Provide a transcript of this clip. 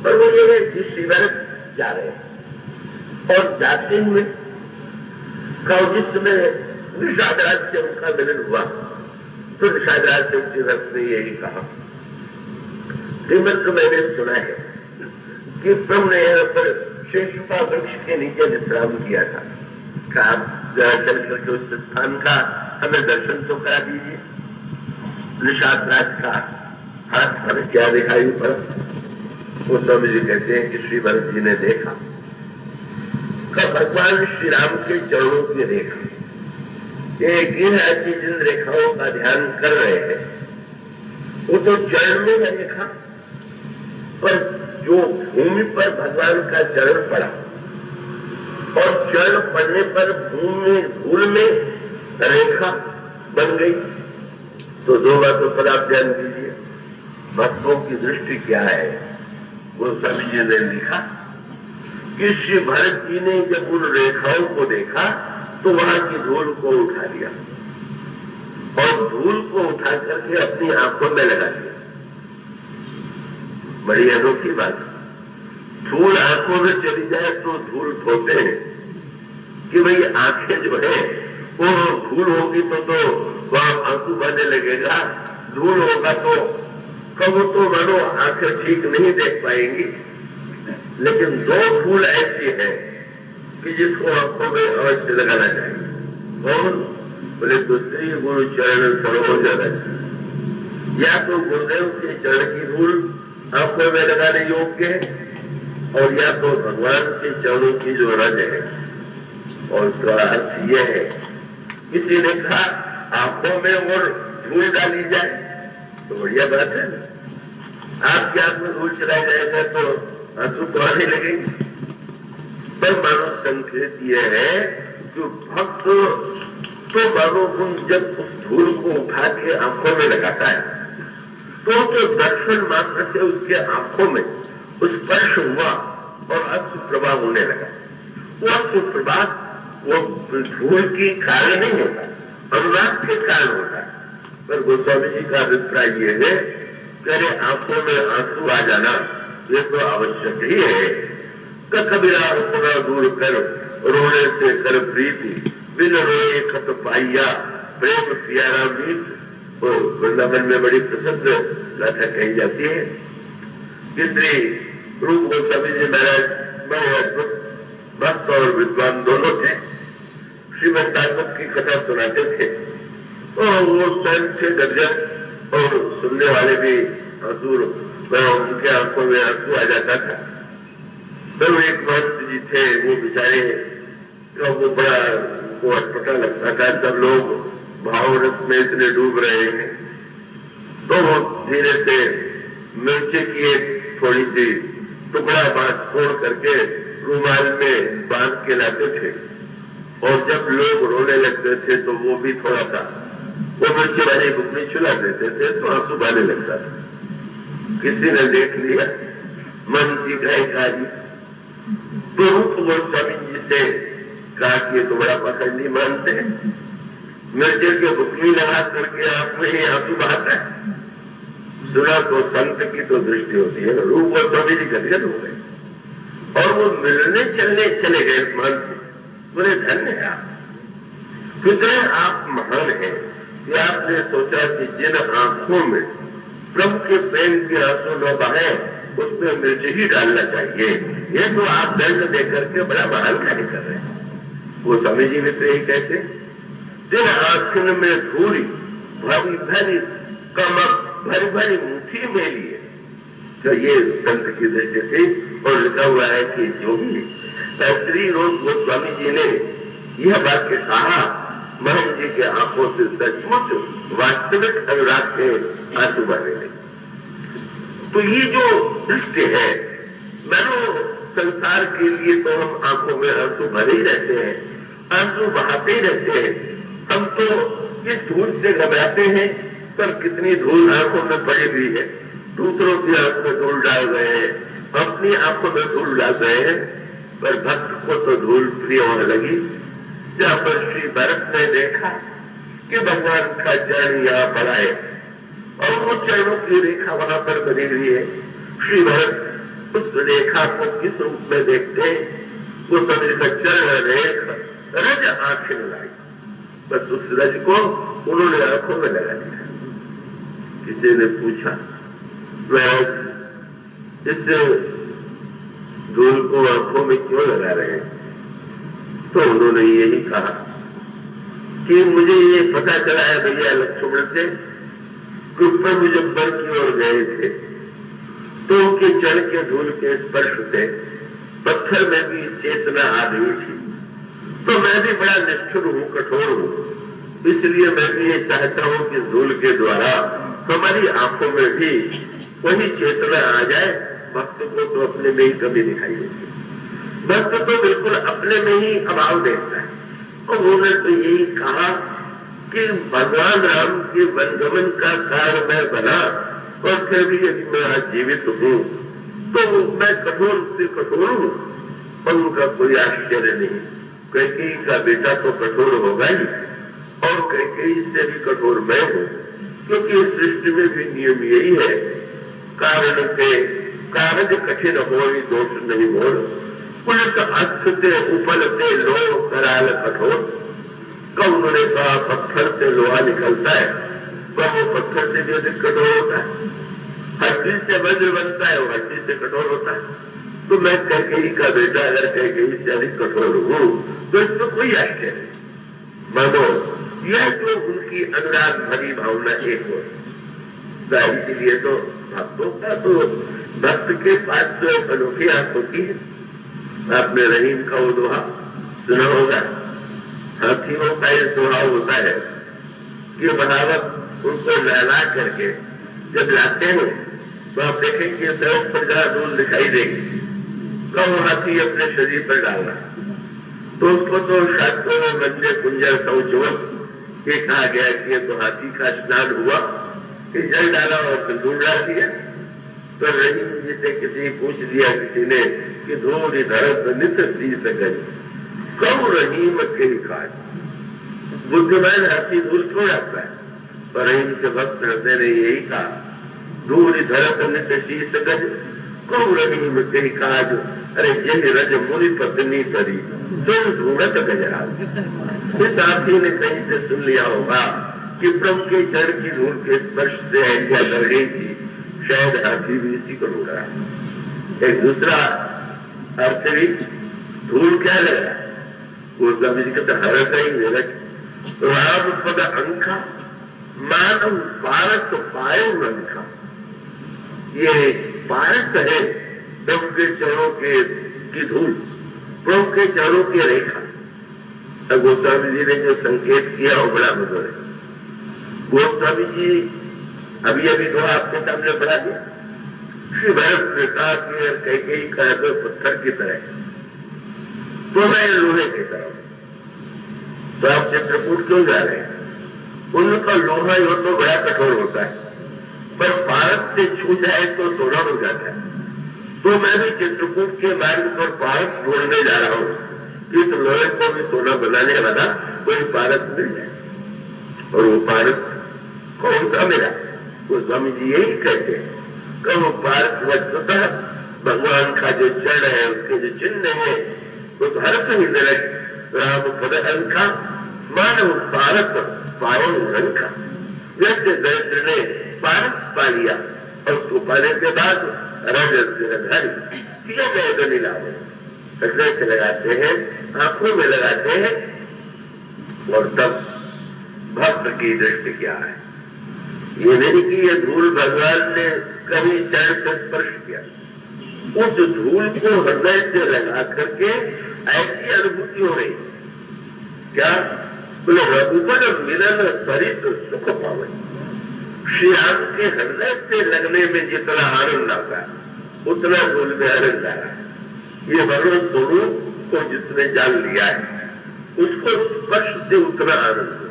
पर वो ये है कि श्री भरत जा रहे हैं और जाते हुए जिस समय निषाद राज से उनका मिलन हुआ तो निषाद राज से श्री भरत ने यही कहा, श्रीमद को मैंने सुना है कि प्रभु ने यहाँ पर शेषुपा वृक्ष के नीचे विश्राम किया था, आप चल करके उस स्थान का हमें दर्शन तो करा दीजिए। निषाद राज का हाथ पर क्या दिखाई पड़ा? वो स्वामी जी कहते हैं कि श्री भरत जी ने देखा कि भगवान श्री राम के चरणों की रेखा, एक ऐसी जिन रेखाओं का ध्यान कर रहे हैं वो तो चरण में रेखा, पर जो भूमि पर भगवान का चरण पड़ा और चरण पड़ने पर भूमि धूल में रेखा बन गई। तो दो बातों पर आप ध्यान दीजिए, भक्तों की दृष्टि क्या है। गोस्वामी जी ने लिखा कि श्री भरत जी ने जब उन रेखाओं को देखा तो वहां की धूल को उठा लिया और धूल को उठा करके अपनी आंखों में लगा दिया। बड़ी अनोखी बात, धूल आंखों में चली जाए तो धूल धोते हैं कि भाई आंखें जो है वो धूल होगी तो वहां आंसू बहने लगेगा, धूल होगा तो कब तो मानो आंखें ठीक नहीं देख पाएंगी। लेकिन दो धूल ऐसी है कि जिसको आंखों में अवश्य लगाना चाहिए। और बोले दूसरी गुरु चरण सरोवर जाना चाहिए, या तो गुरुदेव के चरण की धूल आंखों में लगाने योग्य है और या तो भगवान के चरणों की जो रज है। और उसका अर्थ यह है, किसी ने कहा आंखों में और धूल डाली जाए तो बढ़िया बात है ना, आपके हाथ में धूल चलाया जाएगा तो आंसू तो आने लगेंगे। पर मानो संकेत यह है कि भक्त तो मानो जब उस धूल को उठा के आंखों में लगाता है तो दर्शन मात्र से उसके आंखों में स्पर्श हुआ और अश्रु प्रवाह होने लगा। वो अश्रु प्रवाह वो धूल की कारण नहीं होता, अनुराग के कारण होता है। पर गोस्वामी जी का अभिप्राय ये है कि आंखों में आंसू आ जाना ये तो आवश्यक ही है। कबीरा रोना दूर कर रोने से कर प्रीति, बिन रोए खत पाइया प्रेम प्यारा मीत। तो वृंदावन में बड़ी प्रसिद्ध गाथा कही जाती है। इसलिए रूप गोस्वामी जी महाराज बड़े अद्भुत भक्त और विद्वान दोनों थे। श्रीमद भागवत की कथा सुनाते थे और वो स्वयं थे गदगद और सुनने वाले भी आंसू, उनके आंखों में आंसू आ जाता था। तो एक महंत जी थे, वो बेचारे तो वो बड़ा वो अटपटा लगता था, सब लोग भावरस में इतने डूब रहे हैं। तो वो धीरे से मिर्ची की एक थोड़ी सी टुकड़ा बात छोड़ करके रुमाल में बांध के लाते थे और जब लोग रोने लगते थे तो वो भी थोड़ा सा वो मिर्ची वाली बुकनी छुला देते थे तो आंसू बहने लगता था। किसी ने देख लिया, मन जी गए काजी, तो रूप गोस्वामी जी से कहा कि ये तो बड़ा पसंद नहीं मानते हैं, मिर्ची के बुकनी लगा करके आप में ही आंसू बहाता है। सुना तो संत की तो दृष्टि होती है। रूप गोस्वामी जी गदगद हो गए और वो मिलने चलने चले गए मन से। बोले धन्य है आप, कितने आप महान हैं कि आपने सोचा कि जिन आंखों में प्रभु के प्रेम के आंसू न बहे उसमें मिर्च ही डालना चाहिए। ये तो आप दंड देकर के बड़ा महान कार्य कर रहे हैं। वो स्वामी जी ने तो यही कहते, जिन आंखों में धूली भरी भरी कमक भरी भरी मुट्ठी में लिए, तो ये संत की दृष्टि थी। और लिखा हुआ है कि जो भी श्री रूप गोस्वामी जी ने यह वाक्य कहा, महन जी के आंखों से सचमुच वास्तविक अनुराग के आंसू बहने लगे। तो ये जो दृष्टि है, मानो संसार के लिए तो हम आंखों में आंसू भरे ही रहते हैं, आंसू बहाते ही रहते हैं। हम तो इस धूल से घबराते हैं, पर कितनी धूल आंखों में पड़ी हुई है। दूसरों की आंख में धूल डाल रहे हैं, अपनी आंखों में धूल डाल रहे हैं, पर भक्त को तो धूल प्रिय होने लगी। जहां पर श्री भरत ने देखा कि भगवान का चरण यहाँ पड़ा है और वो चरणों की रेखा वहां पर बनी हुई है। श्री भरत उस रेखा को किस रूप में देखते हैं? वो शरीर का चरण रेख रज आंखें लगाई, बस उस रज को उन्होंने आंखों में लगा दिया। किसी ने पूछा इस धूल को आंखों में क्यों लगा रहे हैं? तो उन्होंने यही कहा कि मुझे ये पता चला है भैया लक्ष्मण से कि ऊपर मुजफ्फर की ओर गए थे तो उनके चरण के धूल के स्पर्श से पत्थर में भी चेतना आ गई थी। तो मैं भी बड़ा निष्ठुर हूं, कठोर हूं, इसलिए मैं भी ये चाहता हूं कि धूल के द्वारा हमारी आंखों में भी वही चेतना आ जाए। भक्त को तो अपने में ही कमी दिखाई देती है, भक्त तो बिल्कुल अपने में ही अभाव देखता है। और उन्होंने तो यही कहा कि भगवान राम के वनगमन का कारण मैं बना और फिर भी यदि मैं आज जीवित हूं तो मैं कठोर से कठोर हूं और उनका कोई आश्चर्य नहीं। कैकेयी का बेटा तो कठोर होगा ही और कैकेयी से भी कठोर मैं हूं, क्योंकि इस सृष्टि में भी नियम यही है, कारण कठिन हो दोष नहीं मोड़, पुलिस अस्थते उपलते लो कराल कठोर। कब उन्होंने कहा पत्थर से लोहा निकलता है तो वो पत्थर से भी अधिक कठोर होता है, हर चीज से वज्र बनता है, वो हर चीज से कठोर होता है। तो मैं कैकेयी का बेटा अगर कैकेयी से अधिक कठोर हूं तो इसमें कोई आश्चर्य नहीं। मानो यह जो उनकी अनुराग भरी भावना एक हो, इसीलिए तो भक्तों का तो भक्त के पास जो अनोखी आंख होती है। आपने रहीम का वो दोहा सुना होगा, हाथियों का ये स्वभाव होता है कि बहावत उनको लहला करके जब लाते हैं तो आप देखेंगे सड़क पर जहां धूल दिखाई देगी कब हाथी अपने शरीर पर डाल रहा, तो उसको तो शास्त्रों में मंजे कुंजर शौचवश ये कहा गया कि तो हाथी का स्नान हुआ कि जल डाला और फिर धूल डाल दिया। तो रहीम जी से किसी पूछ दिया किसी ने कि धूल धरत नित सी सकज कब रहीम के काज, बुद्धिमान हाथी धूल क्यों आता है? पर रहीम के भक्त हृदय ने यही कहा धूल धरत नित सी सकज कब रहीम के काज, अरे जय रज मुनि पत्नी करी तुम ढूंढत गजरा। इस हाथी ने कहीं से सुन लिया होगा कि प्रभु के चरण की धूल के स्पर्श से ऐसा कर गई थी, शायद हाथी भी इसी को ढूंढ रहा है। एक दूसरा अर्थ भी धूल क्या लग रहा है, गोस्वामी जी कहते हर ही मेरा राम पद अंका मानव पारस पायो अंका। ये पारस है प्रभु के चरणों की धूल, प्रभु के चरणों की रेखा। गोस्वामी जी ने जो संकेत किया वो बड़ा मधुर है। गोस्वामी जी अभी तो आपके सामने पढ़ा दिया, श्री भरत ने कहा कि कैकेयी का तो पत्थर की तरह तो मैं लोहे की तरह, तो आप चित्रकूट क्यों जा रहे हैं? उनका लोहा यो तो बड़ा कठोर होता है, पर पारस से छू जाए तो सोना हो जाता है। तो मैं भी चित्रकूट के मार्ग पर पारस ढूंढने जा रहा हूं कि इस लोहे को भी सोना बनाने वाला कोई पारस मिल जाए। और वो पारस कौन सा मिला? गोस्वामी जी यही कहते हैं कि वो पारस वस्तुतः भगवान का जो चरण है उसके जो चिन्ह है वो तो हर से राम पद अंका मानव पारस पावन रंका। जैसे दरिद्र ने पारस पा लिया और उसको पाने के बाद रजत किया गए तो नीलावे हृदय से लगाते हैं, आंखों में लगाते हैं, और तब भक्त की दृष्टि क्या है? ये नहीं कि ये धूल भगवान ने कभी चरण से स्पर्श किया, उस धूल को हृदय से लगा करके ऐसी अनुभूति हो रही। क्या बोले रघुबर मिलन सरित सुख पावे। श्री राम के हृदय से लगने में जितना आनंद आता है उतना धूल में आनंद आ रहा है। ये भगवान स्वरूप को जिसने जान लिया है उसको स्पर्श से उतना आनंद